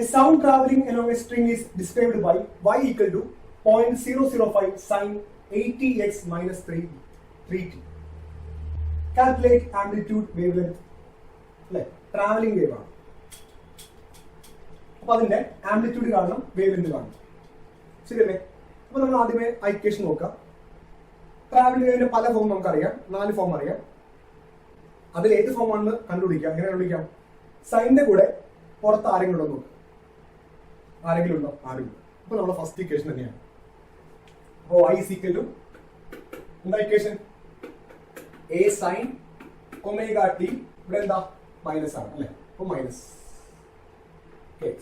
A sound traveling along a string is described by y equal to 0.005 sine 80x minus 3t. Calculate amplitude wavelength. Traveling wave ആണ്. അപ്പൊ അതിന്റെ amplitude കാണണം, wave length കാണണം. ശരിയല്ലേ? അപ്പൊ നമ്മൾ ആദ്യമേ ഇക്വേഷൻ നോക്കാം. ട്രാവലിംഗ് വേവിന്റെ പല ഫോം നമുക്കറിയാം, 4 ഫോം അറിയാം. അതിൽ ഏത് ഫോം ആണെന്ന് കണ്ടുപിടിക്കാം. എങ്ങനെ കണ്ടുപിടിക്കാം? സൈനിന്റെ കൂടെ പുറത്ത് ആരെങ്കിലും ഉണ്ടോ നോക്കാം. ആരെങ്കിലും ഉണ്ടോ? ആരും. അപ്പൊ നമ്മുടെ ഫസ്റ്റ് ഇക്വേഷൻ തന്നെയാണ്. അപ്പൊ y is equal to എന്താ equation? a sin omega t, ഇവിടെ എന്താ മൈനസ് ആണ് അല്ലെ? അപ്പൊ മൈനസ് x.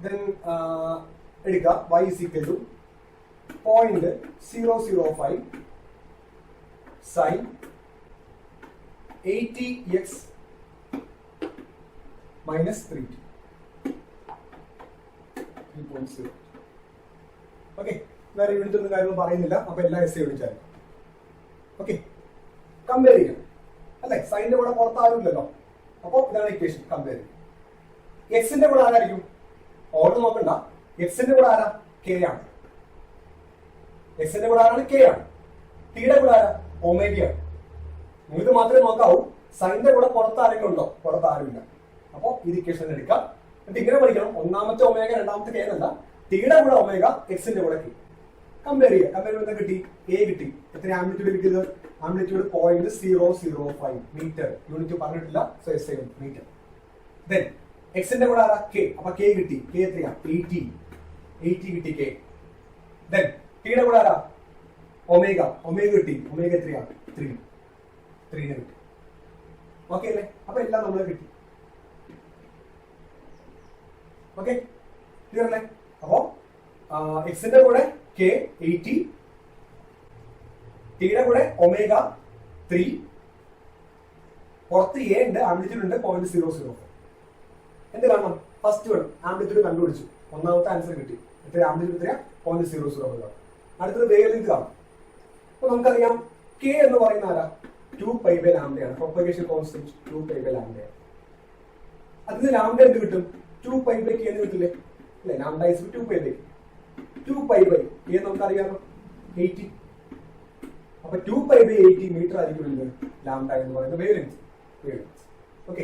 Then എടുക്കുക y is equal to 0.005 sin 80x minus 3t. 3.0. Okay, വേറെ യൂണിറ്റ് ഒന്നും കാര്യമൊന്നും പറയുന്നില്ല. അപ്പൊ എല്ലാ എസ് യൂണിറ്റ്. ഓക്കെ, കമ്പയർ ചെയ്യാം അല്ലെ? സൈനിന്റെ കൂടെ പുറത്ത് ആരുമില്ലല്ലോ. അപ്പൊ ഇതാണ് ഇക്വേഷൻ. കമ്പയർ ചെയ്യും. എക്സിന്റെ കൂടെ ആരായിരിക്കും? ഓർഡർ നോക്കണ്ട. എക്സിന്റെ കൂടെ ആരാ? കെ ആണ്. എക്സിന്റെ കൂടെ ആരാണ്? കെ ആണ്. ടിയുടെ കൂടെ ആരാ? ഒമേഗയാണ്. നിങ്ങൾക്ക് മാത്രമേ നോക്കാവൂ. സൈനിന്റെ കൂടെ പുറത്ത് ആരെങ്കിലും ഉണ്ടോ? പുറത്ത് ആരുമില്ല. അപ്പൊ ഇത് ഇക്വേഷൻ എടുക്കാം. എന്നിട്ട് ഇങ്ങനെ പഠിക്കണം. ഒന്നാമത്തെ ഒമേഗ, രണ്ടാമത്തെ കെ എന്നല്ല. ടിയുടെ കൂടെ ഒമേഗ, എക്സിന്റെ കൂടെ കെ. കമ്പയർ ചെയ്യുക. കമ്പയർ ചെയ്യുമ്പോൾ കിട്ടി? എ കിട്ടി. എത്ര ആംപ്ലിറ്റ്യൂഡ് കിട്ടിയത്? Amplitude 0.005 metre. യൂണിറ്റ് പറഞ്ഞിട്ടില്ല. So S I metre. Then എക്സിന്റെ കൂടെ ആരാ? കെ. അപ്പൊ കെ കിട്ടി. കെ എത്രയാ? 80 കിട്ടി കെ. ദെൻ ടിയുടെ കൂടെ ആരാ? ഒമേഗ. ഒമേഗ കിട്ടി. ഒമേഗ എത്രയാ? 3 കിട്ടി. ഓക്കെ അല്ലേ? അപ്പൊ എല്ലാം നമ്മൾ കിട്ടി. ഓക്കെ, ക്ലിയർ അല്ലേ? അപ്പോ എക്സിന്റെ കൂടെ കെ 80, ടിയുടെ കൂടെ ഒമേഗ 3, പുറത്ത് എ ഉണ്ട്, ആംപ്ലിറ്റ്യൂഡ് ഉണ്ട് 0.005. എന്ത് കാണണം? ഫസ്റ്റ് വൺ ആംപ്ലിറ്റ്യൂഡ് കണ്ടുപിടിച്ചു. ഒന്നാമത്തെ ആൻസർ കിട്ടി. എത്ര ആംപ്ലിറ്റ്യൂഡ്? എത്രയാ? 0.005. അടുത്തത് വേവ് ലെങ്ത് കാണും. അപ്പൊ നമുക്കറിയാം കെ എന്ന് പറയുന്ന ആരാ? 2π/λ ആണ്. Propagation constant 2π/λ. അതിന് ലാംഡ എന്ത് കിട്ടും? 2π/k എന്ന് കിട്ടില്ലേ? അല്ലെ? Lambda is 2π/k. 2π/k നമുക്കറിയാമോ? 80. അപ്പൊ 2π/80 മീറ്റർ ആയിരിക്കും എന്ത്? ലാംഡ എന്ന് പറയുന്നത് വേവ് ലെങ്ത്. ഓക്കെ,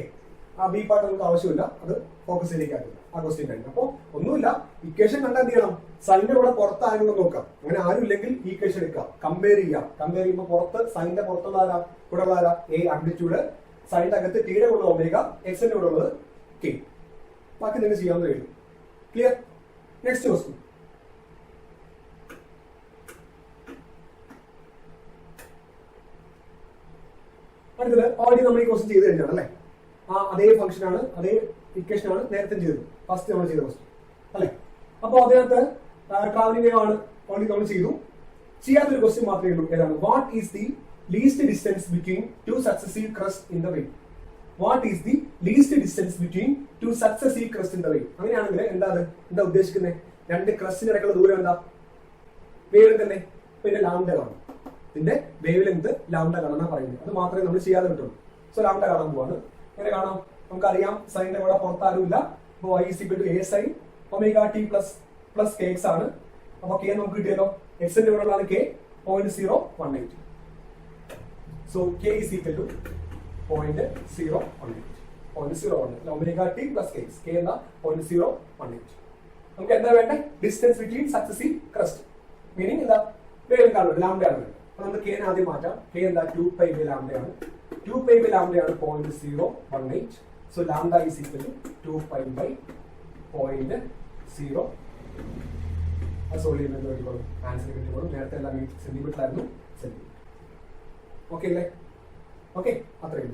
ആ ബി പാർട്ട് നമുക്ക് ആവശ്യമില്ല. അത് ഫോക്കസ് ചെയ്തേക്കാറില്ല. ആ ക്വസ്റ്റ്യൻ കഴിഞ്ഞു. അപ്പൊ ഒന്നുമില്ല, ഇക്വേഷൻ കണ്ടാൽ എന്ത് ചെയ്യണം? സൈനിന്റെ കൂടെ പുറത്ത് ആരെങ്കിലും നോക്കാം. അങ്ങനെ ആരും ഇല്ലെങ്കിൽ ഈ ഇക്വേഷൻ എടുക്കാം. കമ്പയർ ചെയ്യാം. കമ്പയർ ചെയ്യുമ്പോൾ പുറത്ത് സൈനിന്റെ പുറത്തുള്ള ആരാ? കൂടെ ഉള്ള ആരാ? A amplitude. സൈനിന്റെ അകത്ത് ടിയുടെ കൂടെ ഒമേഗ, എക്സിന്റെ കൂടെ ഉള്ളത് കെ. ബാക്കി നിങ്ങൾ ചെയ്യാൻ കഴിയും. ക്ലിയർ? Next question. അടുത്തത് ഓൾറെഡി നമ്മൾ ഈ ക്വസ്റ്റ്യൻ ചെയ്ത് കഴിഞ്ഞാണ് അല്ലെ? ആ അതേ ഫംഗ്ഷൻ ആണ്, അതേ ഇക്വേഷൻ ആണ് നേരത്തെ ചെയ്തത്. ഫസ്റ്റ് നമ്മൾ ചെയ്ത ക്വസ്റ്റ്യൻ അല്ലെ? അപ്പൊ അതിനകത്ത് ട്രാവലിംഗ് വേവ് ആണ് ഓൾറെഡി നമ്മൾ ചെയ്തു. ചെയ്യാത്തൊരു ക്വസ്റ്റ്യൻ മാത്രമേ ഉള്ളൂ. ഏതാണ്? What is the least distance between 2 successive crest in the wave? What is the least distance between 2 successive crest in the wave? അങ്ങനെയാണെങ്കിൽ എന്താ ഉദ്ദേശിക്കുന്നത്? രണ്ട് ക്രസ്റ്റിന് ഇടയ്ക്കുള്ള ദൂരം എന്താ? വേവ് ലെങ്ത് തന്നെ. പിന്നെ ലാംഡ കാണും. ഇതിന്റെ വേവ് ലെങ്ത് ലാംഡ കാണാൻ പറയുന്നത്. അത് മാത്രമേ നമ്മൾ ചെയ്യാതെ കിട്ടുള്ളൂ. സോ ലാംഡ കാണാൻ പോവാണ്. എങ്ങനെ കാണാം? നമുക്കറിയാം സൈനിന്റെ കൂടെ പുറത്താരുമില്ല. അപ്പൊ y is equal to a sin omega t plus kx ആണ്. അപ്പൊ k നമുക്ക് കിട്ടിയല്ലോ. എക്സിന്റെ കൂടെ ഉള്ളതാണ് k 0.018. So k is equal to 0.018. 0.018 omega t plus kx. k എന്താ? 0.018. നമുക്ക് എന്താ വേണ്ടേ? Distance between successive crest. Meaning എന്താ? വേവ് കാണും, ലാംഡ ആണ്. അപ്പൊ നമുക്ക് k ആദ്യം മാറ്റാം. k എന്താ? 2π/λ ആണ്. 2π/λ ആണ് 0.018. So lambda is equal to 2π/0. Answer കിട്ടിക്കോളും. നേരത്തെ എല്ലാം സെന്റിമീറ്റർ ആയിരുന്നു. ഓക്കെ അല്ലേ? ഓക്കെ, അത്രയും.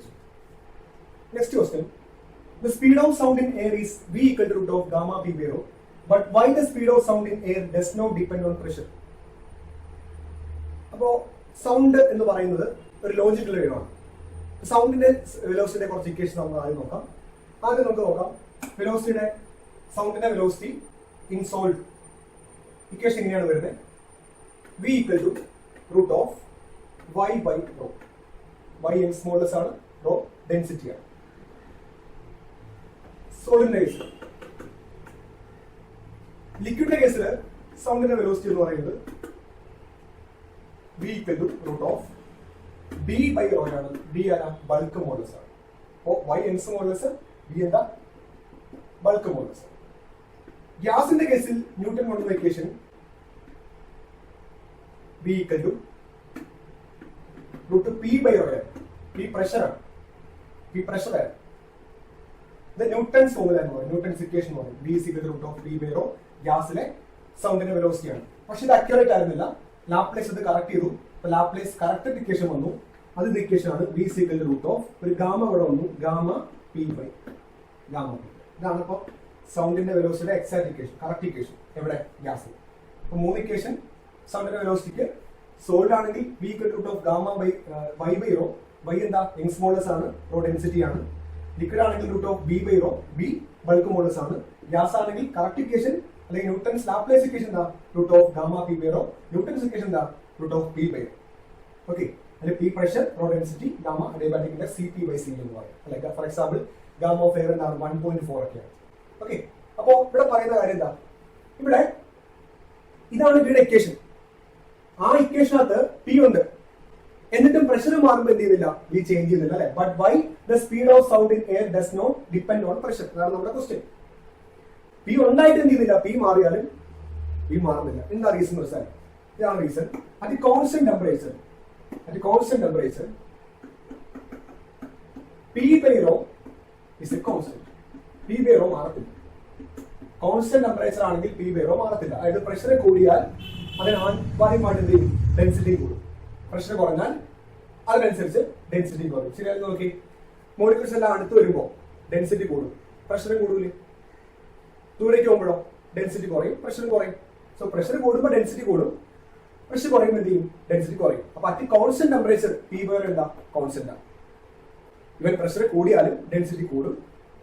Next question. The speed of sound in air is v equal to root of gamma p by rho. But why the speed of sound in air does not depend on pressure? അപ്പോ sound എന്ന് പറയുന്നത് ഒരു logical wave ആണ്. സൗണ്ടിന്റെ വെലോസിറ്റിയെ കുറച്ച് equation നമുക്ക് ആദ്യം നോക്കാം. നമുക്ക് നോക്കാം വെലോസിറ്റിയുടെ സൗണ്ടിന്റെ വെലോസിറ്റി ഇൻ സോൾഡ്. ഇക്വേഷൻ ഇങ്ങനെയാണ് വരുന്നത്. v equal to root of y by rho. y n smallest ആണ്, rho ഡെൻസിറ്റി ആണ്. സോളിഡിന്റെ കേസിൽ. ലിക്വിഡിന്റെ കേസിൽ സൗണ്ടിന്റെ വെലോസിറ്റി എന്ന് പറയുന്നത് v equal to root of b by rho ആണ്. b ആണ് ബൾക്ക് മോഡുലസ് ആണ്. അപ്പോൾ y യങ്സ് മോഡുലസ്, b എന്താ ബൾക്ക് മോഡുലസ്. ഗ്യാസിന്റെ കേസിൽ ന്യൂട്ടൺ കൊണ്ടുവന്ന equation b equal to root p by rho ആണ്. p പ്രഷർ ആണ്. p പ്രഷർ ആണ്. ഇത് ന്യൂട്ടൺസ് ഫോർമുല എന്ന് പറയും, ന്യൂട്ടൺസ് ഇക്വേഷൻ എന്ന് പറയും. b is equal to root of p by rho ഗ്യാസിലെ സൗണ്ടിന്റെ വെലോസിറ്റി ആണ്. പക്ഷെ ഇത് അക്യുറേറ്റ് ആയിരുന്നില്ല. ലാപ്ലേസ് ഇത് കറക്റ്റ് ചെയ്തു. അപ്പൊ ലാപ്ലേസ് കറക്റ്റഡ് ഇക്വേഷൻ വന്നു. അത് ഇക്വേഷൻ ആണ് b is equal to root of ഒരു ഗാമ ഇവിടെ വന്നു, gamma p by gamma p. ഇതാണ് ഇപ്പൊ സൗണ്ടിന്റെ വെലോസിറ്റിയുടെ എക്സാക്ട് ഇക്വേഷൻ, കറക്റ്റ് ഇക്വേഷൻ എവിടെ ഗ്യാസിൽ. അപ്പൊ 3 ഇക്വേഷൻ സൗണ്ടിന്റെ വെലോസിറ്റിക്ക്. സോളിഡ് ആണെങ്കിൽ v equal to root of gamma by y by rho. y എന്താ യങ്സ് മോഡുലസ് ആണ്, റോ ഡെൻസിറ്റി ആണ്. ലിക്വിഡ് ആണെങ്കിൽ root of b by rho, b bulk modulus ആണ്. ഗ്യാസ് ആണെങ്കിൽ കറക്റ്റ് ഇക്വേഷൻ അല്ലെങ്കിൽ ന്യൂട്ടൺസ് ലാപ്ലേസ് ഇക്വേഷൻ എന്താ root of gamma p by rho. Newton's equation എന്താ root of p by rho. Okay, അതിൽ p pressure, rho density, gamma അഡിയാബാറ്റിക്കിന്റെ cp by c എന്ന് പറയും. അല്ലെങ്കിൽ for example gamma of air എന്താണ് 1.4 ഒക്കെയാണ്. ഓക്കെ, അപ്പോ ഇവിടെ പറയുന്ന കാര്യം എന്താ, ഇവിടെ ഇതാണ് ഇവിടെ ഇക്വേഷൻ. ആ ഇക്വേഷനകത്ത് p ഉണ്ട്, എന്നിട്ടും പ്രഷർ മാറുമ്പോൾ എന്ത് ചെയ്യുന്നില്ല, ഈ ചേഞ്ച് ചെയ്യുന്നില്ല അല്ലെ. But why the speed of sound in air does not depend on pressure. അതാണ് നമ്മുടെ ക്വസ്റ്റ്യൻ. പി ഉണ്ടായിട്ട് എന്ത് ചെയ്യുന്നില്ല, പി മാറിയാലും പി മാറുന്നില്ല. എന്താ റീസൺ വെച്ചാൽ ഇതാണ് reason. At constant temperature, P by rho is a constant. P by rho മാറത്തില്ല. കോൺസ്റ്റന്റ് ടെമ്പറേച്ചർ ആണെങ്കിൽ പി ബൈ റോ മാറത്തില്ല. അതായത് പ്രഷർ കൂടിയാൽ അതിന് ആനുപാതികമായിട്ട് എന്ത് ചെയ്യും, ഡെൻസിറ്റി കൂടും. പ്രഷർ കുറഞ്ഞാൽ അതിനനുസരിച്ച് ഡെൻസിറ്റി കുറയും. ശരിയായിരുന്നു. നോക്കി, മോളിക്യൂൾസ് എല്ലാം അടുത്ത് വരുമ്പോൾ ഡെൻസിറ്റി കൂടും, പ്രഷർ കൂടൂലേ. ദൂരേക്ക് പോകുമ്പോഴോ ഡെൻസിറ്റി കുറയും, പ്രഷർ കുറയും. സോ പ്രഷർ കൂടുമ്പോൾ ഡെൻസിറ്റി കൂടും, പ്രഷർ കുറയുമ്പോൾ എന്ത് ചെയ്യും, ഡെൻസിറ്റി കുറയും. അപ്പൊ at constant temperature P by rho എന്താ കോൺസ്റ്റന്റ് ആണ്. ഇവൻ പ്രഷർ കൂടിയാലും ഡെൻസിറ്റി കൂടും,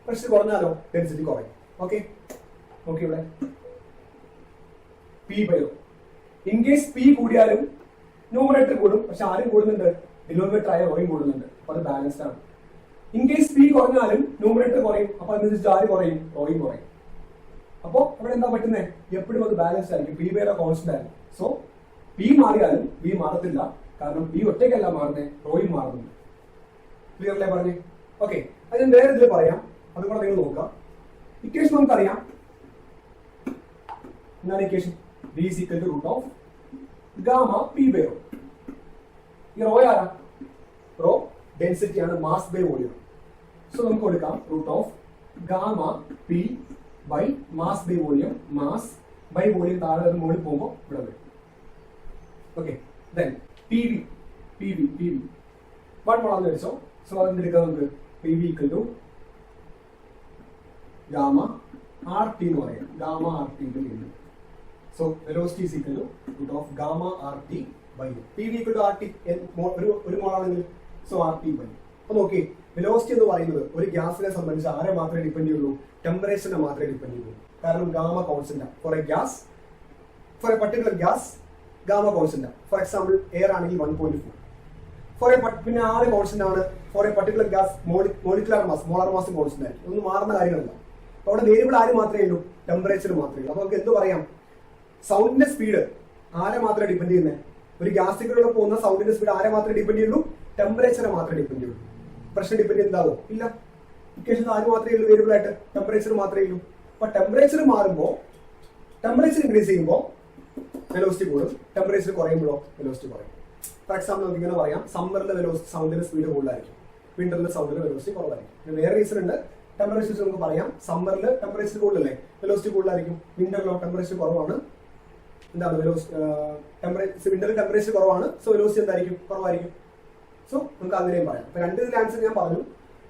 പ്രഷർ കുറഞ്ഞാലോ ഡെൻസിറ്റി കുറയും. ഓക്കെ, നോക്കി ഇവിടെ P by rho. In case P കൂടിയാലും ന്യൂമറേറ്റർ കൂടും, പക്ഷെ ആരും കൂടുന്നുണ്ട്, ഡിനോമിനേറ്റർ ആയ റോയും കൂടുന്നുണ്ട്. അപ്പൊ അത് ബാലൻസ്ഡ് ആണ്. ഇൻ കേസ് പി കുറഞ്ഞാലും ന്യൂമറേറ്റർ കുറയും, അപ്പൊ അതിനനുസരിച്ച് ആര് കുറയും, റോയും കുറയും. അപ്പോ ഇവിടെ എന്താ പറ്റുന്നത്, എപ്പോഴും അത് ബാലൻസ്ഡ് ആയിരിക്കും. പി ബൈ റോ കോൺസ്റ്റന്റ് ആയിരിക്കും. സോ പി മാറിയാലും പി മാറത്തില്ല, കാരണം പി ഒറ്റയ്ക്കല്ല മാറുന്നത്, റോയും മാറുന്നുണ്ട്. ക്ലിയർ അല്ലേ പറഞ്ഞേ? ഓക്കെ, അത് ഞാൻ വേറെ ഇതിൽ പറയാം, അതുകൂടെ നിങ്ങൾ നോക്കാം. ഇക്വേഷൻ നമുക്കറിയാം. എന്താണ് equation? b is equal to root of gamma p by rho. ഈ റോ ആരാ, റോ ഡെൻസിറ്റി ആണ്, മാസ് ബൈ വോളിയം. സോ നമുക്ക് കൊടുക്കാം root of gamma p by mass by volume. Mass by volume താഴെ മുകളിൽ പോകുമ്പോൾ ഇവിടെ വരും. ഓക്കെ, ദെൻ pv വൺ മോളാന്ന് വെച്ചോ. സോ അതെടുക്കാം നമുക്ക് pv equal to gamma rt എന്ന് പറയാം. ഗാമ rt ന്റെ so velocity is equal to root of gamma rt by pv equal to rt. ഒരു മോളാണെങ്കിൽ സോ rt by. അപ്പൊ നോക്കി, വെലോസിറ്റി എന്ന് പറയുന്നത് ഒരു ഗ്യാസിനെ സംബന്ധിച്ച് ആരെ മാത്രമേ ഡിപ്പെൻഡ് ചെയ്യുള്ളൂ, ടെമ്പറേച്ചറിനെ മാത്രമേ ഡിപ്പെൻഡ് ചെയ്യുള്ളൂ. കാരണം gamma constant for a gas, for a particular gas gamma constant. For example air ആണെങ്കിൽ 1.4. ഫോർ എ പിന്നെ ആര് കോൺസ്റ്റന്റ് ആണ്, for a particular gas molecular mass, molar mass constant ആയിരിക്കും. ഒന്നും മാറുന്ന കാര്യങ്ങളല്ല. അപ്പൊ അവിടെ വേരിയബിൾ ആര് മാത്രമേ ഉള്ളൂ, ടെമ്പറേച്ചർ മാത്രമേ ഉള്ളൂ. അപ്പൊ നമുക്ക് എന്ത് പറയാം, സൗണ്ടിന്റെ സ്പീഡ് ആരെ മാത്രമേ ഡിപ്പെൻഡ് ചെയ്യുന്നത്, ഒരു ഗ്യാസിലൂടെ പോകുന്ന സൗണ്ടിന്റെ സ്പീഡ് ആരെ മാത്രമേ ഡിപ്പെൻഡ് ചെയ്യുള്ളൂ, ടെമ്പറേച്ചറെ മാത്രമേ ഡിപ്പെൻഡ് ചെയ്യുള്ളൂ. പ്രഷർ ഡിപ്പെൻഡ് ചെയ്യുന്നതാവോ ഇല്ല. ഇക്വേഷൻ ആര് മാത്രമേ ഉള്ളൂ, വേരിയബിൾ ആയിട്ട് ടെമ്പറേച്ചർ മാത്രമേ ഉള്ളൂ. അപ്പൊ ടെമ്പറേച്ചർ മാറുമ്പോൾ, ടെമ്പറേച്ചർ ഇൻക്രീസ് ചെയ്യുമ്പോൾ വെലോസിറ്റി കൂടും, ടെമ്പറേച്ചർ കുറയുമ്പോഴോ വെലോസിറ്റി കുറയും. ഫോർ എക്സാമ്പിൾ നമുക്ക് ഇങ്ങനെ പറയാം, സമ്മറിലെ വെലോസിറ്റി സൗണ്ടിന്റെ സ്പീഡ് കൂടുതലായിരിക്കും, വിന്ററിലെ സൗണ്ടിന്റെ വെലോസിറ്റി കുറവായിരിക്കും. വേറെ റീസൺ ഉണ്ട്, ടെമ്പറേച്ചർ നമുക്ക് പറയാം. സമ്മറിൽ ടെമ്പറേച്ചർ കൂടുതലല്ലേ, വെലോസിറ്റി കൂടുതലായിരിക്കും. വിന്ററിലോ ടെമ്പറേച്ചർ കുറവാണ്, എന്താണ് വിന്ററിൽ ടെമ്പറേച്ചർ കുറവാണ്, സോ വെലോസിറ്റി എന്തായിരിക്കും, കുറവായിരിക്കും. സോ നമുക്ക് അങ്ങനെയും പറയാം. അപ്പൊ രണ്ട് ഇതിൽ ആൻസർ ഞാൻ പറഞ്ഞു.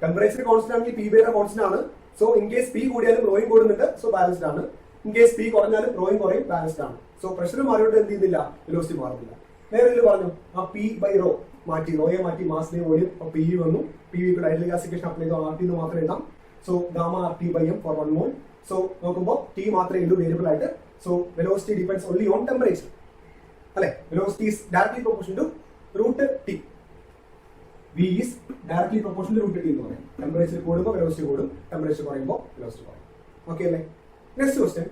ടെമ്പറേച്ചർ കോൺസ്റ്റന്റ് ആണെങ്കിൽ പി ബൈ റോ കോൺസ്റ്റന്റ് ആണ്. സോ ഇൻ കേസ് പി കൂടിയാലും റോയും കൂടുന്നുണ്ട്, സോ ബാലൻസ്ഡ് ആണ്. ഇൻ കേസ് പി കുറഞ്ഞാലും റോയും കുറയും, ബാലൻസ്ഡ് ആണ്. സോ പ്രഷർ മാറിയോണ്ട് എന്ത് ചെയ്യുന്നില്ല, വെലോസിറ്റി മാറുന്നില്ല. നേരെ ഇതിൽ പറഞ്ഞു, ആ പി ബൈ റോ മാറ്റി, റോയെ മാറ്റി മാസ് ബൈ വോളിയം. അപ്പൊ പി വന്നു, പി ഇപ്പോൾ ഐഡിയൽ ഗ്യാസ് ഇക്വേഷൻ അപ്ലൈ ചെയ്തു, ആർ ടി എന്ന് മാത്രം എഴുതാം. So gamma R T by M for 1 mole. So നോക്കുമ്പോൾ ടി മാത്രമേ ഉള്ളൂ വേരിയബിൾ ആയിട്ട്. So velocity depends only on temperature അല്ലെ. Velocity is directly proportional to root T. V is directly proportional root T എന്ന് പറയും. ടെമ്പറേച്ചർ കൂടുമ്പോൾ velocity കൂടും, temperature കുറയുമ്പോൾ വെലോസിറ്റി കുറയും. ഓക്കെ അല്ലേ? Next question.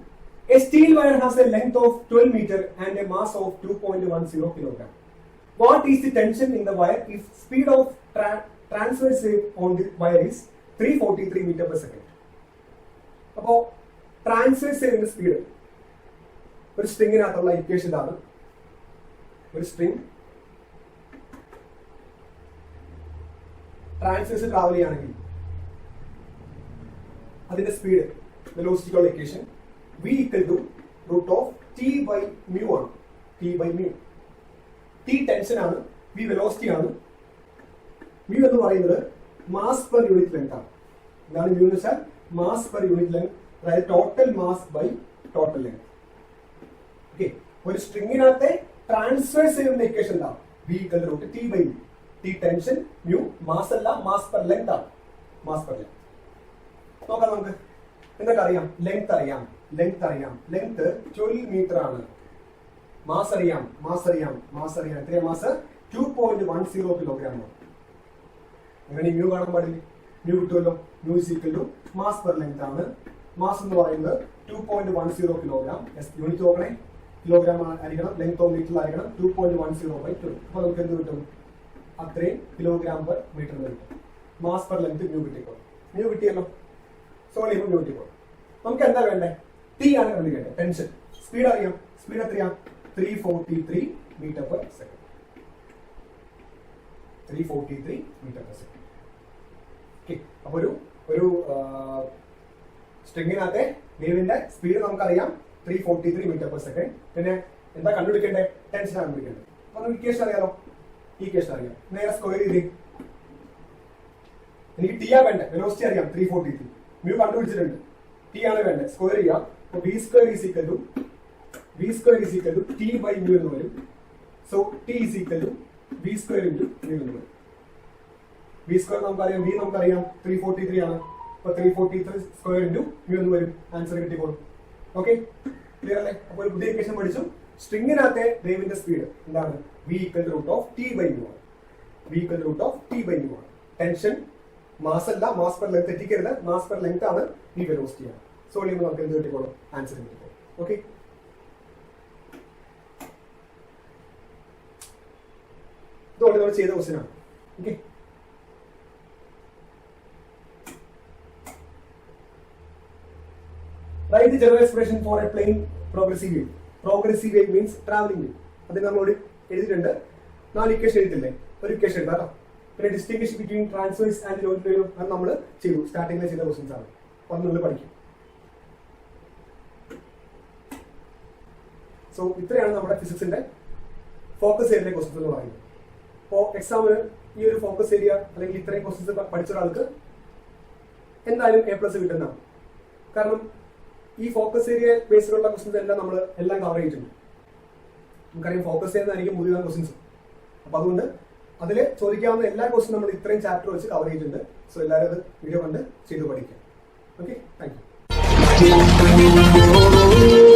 A steel wire has a length of 12 meter and a mass of 2.10 kilogram. What is the tension in the wire if speed of transverse wave on the wire is 343 meter per second? അപ്പോൾ transverse വേവിന്റെ speed, ഒരു സ്ട്രിങ്ങിനകത്തുള്ള equation ഇതാണ്. ഒരു string transverse travel ചെയ്യുകയാണെങ്കിൽ അതിന്റെ speed, വെലോസിറ്റിക്കുള്ള equation v equal to root of t by mu ആണ്. t by mu. t tension ആണ്, v വെലോസിറ്റി ആണ്. mu എന്ന് പറയുന്നത് മാസ് പെർ യൂണിറ്റ് ലെങ്ത് ആണ്. എന്താണ് mu എന്ന് വെച്ചാൽ മാസ് പെർ യൂണിറ്റ് ലെങ്ത്, അതായത് total mass by total length. Okay, ഒരു സ്ട്രിങ്ങിനകത്തെ ട്രാൻസ്വേഴ്സ് ചെയ്യുന്ന ഇക്വേഷൻ എന്താണ്? v equal to root t by mu. t tension, mu mass അല്ല, മാസ് പെർ ലെങ്ത് ആണ്. മാസ് പെർ ലെങ്ത് നോക്കാം. നമുക്ക് എന്തൊക്കെ അറിയാം? ലെങ്ത് അറിയാം, ലെങ്ത് അറിയാം. ലെങ്ത് 12 മീറ്റർ ആണ്. മാസ് അറിയാം, മാസ് അറിയാം, മാസ് അറിയാം. എത്രയാ മാസ്? 2.10 കിലോഗ്രാം ആണ്. അങ്ങനെ മ്യൂ കാണാൻ പാടില്ലേ? മ്യൂ കിട്ടുമല്ലോ. Mu is equal to mass per length ആണ്. മാസ് എന്ന് പറയുന്നത് 2.10 കിലോഗ്രാം. യൂണിറ്റ് നോക്കണേ, കിലോഗ്രാം ആയിരിക്കണം, ലെങ്ത് ഓഫ് മീറ്റർ ആയിരിക്കണം. 2.10/12. അപ്പൊ നമുക്ക് എന്ത് കിട്ടും? അത്രയും കിലോഗ്രാം പെർ മീറ്റർ കിട്ടും. മാസ് പെർ ലെങ്ത് മ്യൂ കിട്ടിക്കോ. മ്യൂ കിട്ടിയല്ലോ. സോൾവ് ചെയ്യുമ്പോൾ മ്യൂ കിട്ടിക്കോ. നമുക്ക് എന്താ വേണ്ടേ? ടി ആണ് കണ്ടുപിടിക്കേണ്ടത്. ടെൻഷൻ. സ്പീഡ് അറിയാം. സ്പീഡ് എത്രയാ? 343 metre per second. 343 metre per second. Okay, അപ്പൊ ഒരു സ്ട്രിങ്ങിനകത്തെ വേവിന്റെ സ്പീഡ് നമുക്കറിയാം 343 മീറ്റർ പെർ സെക്കൻഡ്. പിന്നെ എന്താ കണ്ടുപിടിക്കേണ്ടത്? ടെൻഷൻ ആണ് കണ്ടുപിടിക്കേണ്ടത്. അപ്പൊ നമുക്ക് ഇക്വേഷൻ അറിയാലോ. ഈ ഇക്വേഷൻ അറിയാം. നേരെ സ്ക്വയർ ചെയ്ത് എനിക്ക് ടി ആ വേണ്ടേ, വെലോസിറ്റി അറിയാം 343. മ്യൂ കണ്ടുപിടിച്ചിട്ടുണ്ട്. ടി ആണ് വേണ്ടത്. സ്ക്വയർ ചെയ്യാം. അപ്പൊ v square is equal to t by mu എന്ന് വരും. So t is equal to v square into mu എന്ന് വരും. v square നമുക്കറിയാം, v നമുക്കറിയാം 343 ആണ്. അപ്പൊ 343 സ്ക്വയർ into mu എന്ന് വരും. ആൻസർ കിട്ടിക്കോളും. ഓക്കെ, ക്ലിയർ അല്ലേ? അപ്പൊ ഒരു പുതിയ ഇക്വേഷൻ പഠിച്ചു. സ്ട്രിങ്ങിനകത്തെ വേവിന്റെ സ്പീഡ് എന്താണ്? v equal to root of t by mu ആണ്. v equal to root of t by mu ആണ്. ടെൻഷൻ മാസ് അല്ല, മാസ് പെർ ലെങ്ത് തെറ്റിക്കരുത്. മാസ് പെർ ലെങ്ത് ആണ്, v വെലോസിറ്റി ആണ്. സോൾവ് ചെയ്യുമ്പോൾ നമുക്ക് എന്ത് കിട്ടിക്കോളും? ആൻസർ കിട്ടിക്കോളും. ഓക്കെ, ഇതോടെ നമ്മൾ ചെയ്ത ക്വസ്റ്റ്യൻ ആണ്. Okay, write the general expression for a plane progressive wave. Progressive wave means travelling wave. അത് നമ്മളോട് എഴുതിയിട്ടുണ്ട്. 4 ഇക്വേഷൻ എഴുതില്ലേ? ഒരു ഇക്വേഷൻ എഴുതാം. പിന്നെ distinguish between transverse and launch അത് നമ്മൾ ചെയ്തു. സ്റ്റാർട്ടിംഗിൽ ചെയ്ത ക്വസ്റ്റ്യൻസ് ആണ്. അപ്പൊ അത് നമ്മൾ പഠിക്കും. സോ ഇത്രയാണ് നമ്മുടെ ഫിസിക്സിന്റെ ഫോക്കസ് ഏരിയ ക്വസ്റ്റ്യൻസ് എന്ന് പറയുന്നത്. അപ്പോൾ എക്സാമിന് ഈ ഒരു ഫോക്കസ് ഏരിയ അല്ലെങ്കിൽ ഇത്രയും ക്വസ്റ്റ്യൻസ് പഠിച്ച ഒരാൾക്ക് എന്തായാലും A+ കിട്ടുന്നതാണ്. കാരണം ഈ ഫോക്കസ് ഏരിയ ബേസിലുള്ള ക്വസ്റ്റ്യൻസ് എല്ലാം കവർ ചെയ്തിട്ടുണ്ട്. നമുക്കറിയാം ഫോക്കസ് ചെയ്യുന്നതായിരിക്കും മുഴുവൻ ക്വസ്റ്റ്യൻസ്. അപ്പൊ അതുകൊണ്ട് അതിൽ ചോദിക്കാവുന്ന എല്ലാ ക്വസ്റ്റ്യൻ നമ്മൾ ഇത്രയും ചാപ്റ്റർ വെച്ച് കവർ ചെയ്തിട്ടുണ്ട്. സോ എല്ലാവരും അത് വീഡിയോ കണ്ട് ചെയ്ത് പഠിക്കാം. Okay, thank you.